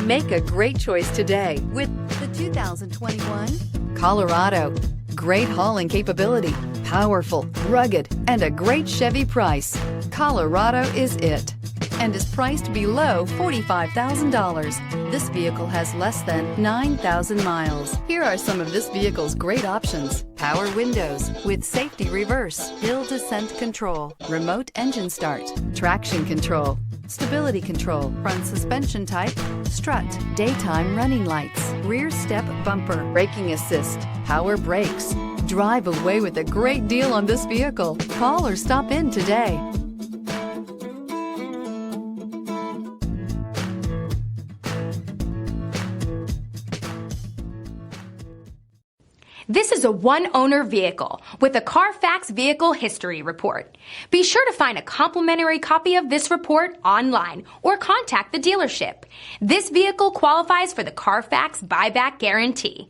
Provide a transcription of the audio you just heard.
Make a great choice today with the 2021 Colorado. Great hauling capability, powerful, rugged, and a great Chevy price. Colorado is it, and is priced below $45,000. This vehicle has less than 9,000 miles. Here are some of this vehicle's great options: power windows with safety reverse, hill descent control, remote engine start, traction control, stability control, front suspension type, strut, daytime running lights, rear step bumper, braking assist, power brakes. Drive away with a great deal on this vehicle. Call or stop in today. This is a one-owner vehicle with a Carfax Vehicle History Report. Be sure to find a complimentary copy of this report online or contact the dealership. This vehicle qualifies for the Carfax Buyback Guarantee.